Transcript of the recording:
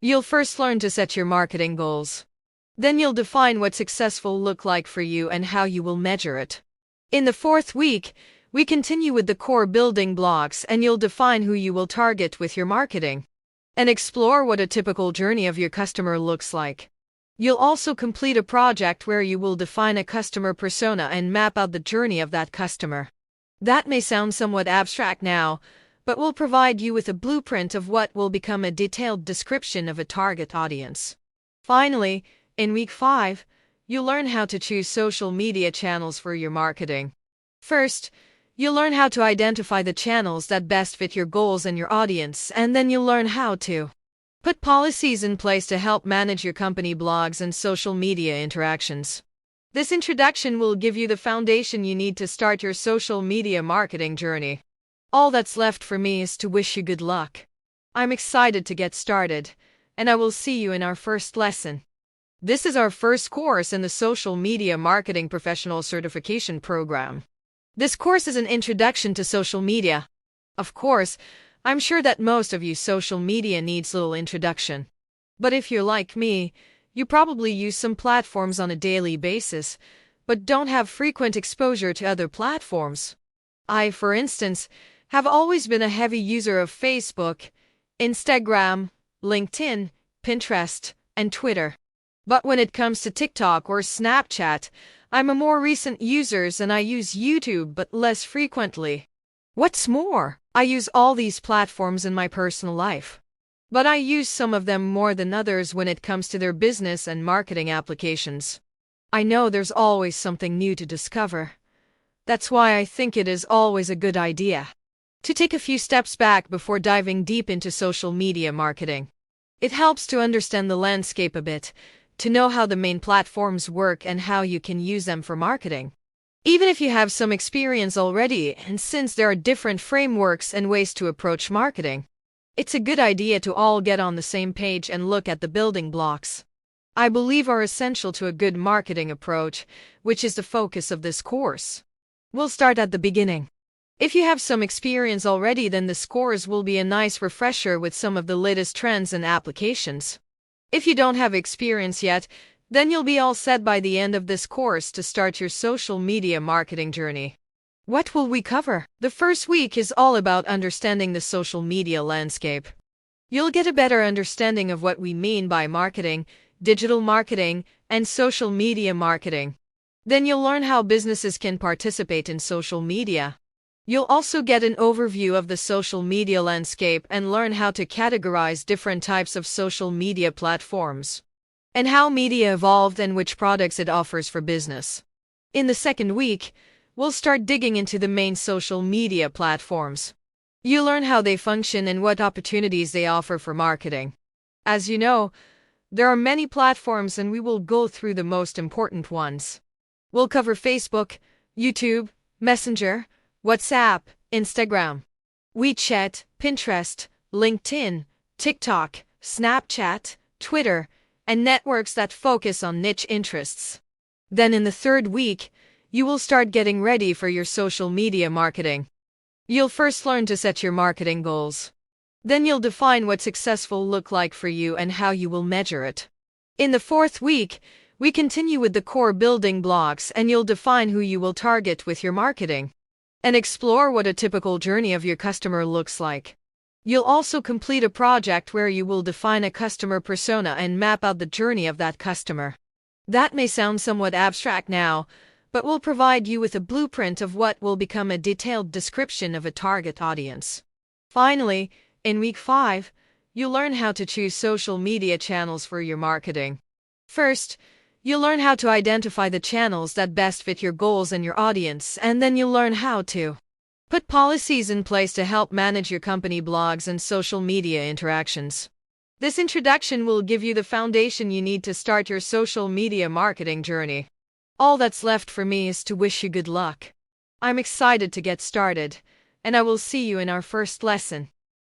You'll first learn to set your marketing goals. Then you'll define what successful look like for you and how you will measure it. In the fourth week, we continue with the core building blocks and you'll define who you will target with your marketing and explore what a typical journey of your customer looks like. You'll also complete a project where you will define a customer persona and map out the journey of that customer. That may sound somewhat abstract now, but will provide you with a blueprint of what will become a detailed description of a target audience. Finally, in week 5, you'll learn how to choose social media channels for your marketing. First, you'll learn how to identify the channels that best fit your goals and your audience, and then you'll learn how to put policies in place to help manage your company blogs and social media interactions. This introduction will give you the foundation you need to start your social media marketing journey. All that's left for me is to wish you good luck. I'm excited to get started, and I will see you in our first lesson. This is our first course in the Social Media Marketing Professional Certification Program. This course is an introduction to social media. Of course, I'm sure that most of you social media needs little introduction. But if you're like me, you probably use some platforms on a daily basis, but don't have frequent exposure to other platforms. I, for instance, have always been a heavy user of Facebook, Instagram, LinkedIn, Pinterest, and Twitter. But when it comes to TikTok or Snapchat, I'm a more recent user and I use YouTube but less frequently. What's more, I use all these platforms in my personal life. But I use some of them more than others when it comes to their business and marketing applications. I know there's always something new to discover. That's why I think it is always a good idea to take a few steps back before diving deep into social media marketing. It helps to understand the landscape a bit, to know how the main platforms work and how you can use them for marketing. Even if you have some experience already, and since there are different frameworks and ways to approach marketing, it's a good idea to all get on the same page and look at the building blocks I believe are essential to a good marketing approach, which is the focus of this course. We'll start at the beginning. If you have some experience already, then this course will be a nice refresher with some of the latest trends and applications. If you don't have experience yet, then you'll be all set by the end of this course to start your social media marketing journey. What will we cover? The first week is all about understanding the social media landscape. You'll get a better understanding of what we mean by marketing, digital marketing, and social media marketing. Then you'll learn how businesses can participate in social media. You'll also get an overview of the social media landscape and learn how to categorize different types of social media platforms and how media evolved and which products it offers for business. In the second week, we'll start digging into the main social media platforms. You'll learn how they function and what opportunities they offer for marketing. As you know, there are many platforms and we will go through the most important ones. We'll cover Facebook, YouTube, Messenger, WhatsApp, Instagram, WeChat, Pinterest, LinkedIn, TikTok, Snapchat, Twitter, and networks that focus on niche interests. Then in the third week, you will start getting ready for your social media marketing. You'll first learn to set your marketing goals. Then you'll define what successful look like for you and how you will measure it. In the fourth week, we continue with the core building blocks and you'll define who you will target with your marketing and explore what a typical journey of your customer looks like. You'll also complete a project where you will define a customer persona and map out the journey of that customer. That may sound somewhat abstract now, but will provide you with a blueprint of what will become a detailed description of a target audience. Finally, in week 5, you'll learn how to choose social media channels for your marketing. First, you'll learn how to identify the channels that best fit your goals and your audience, and then you'll learn how to put policies in place to help manage your company blogs and social media interactions. This introduction will give you the foundation you need to start your social media marketing journey. All that's left for me is to wish you good luck. I'm excited to get started, and I will see you in our first lesson.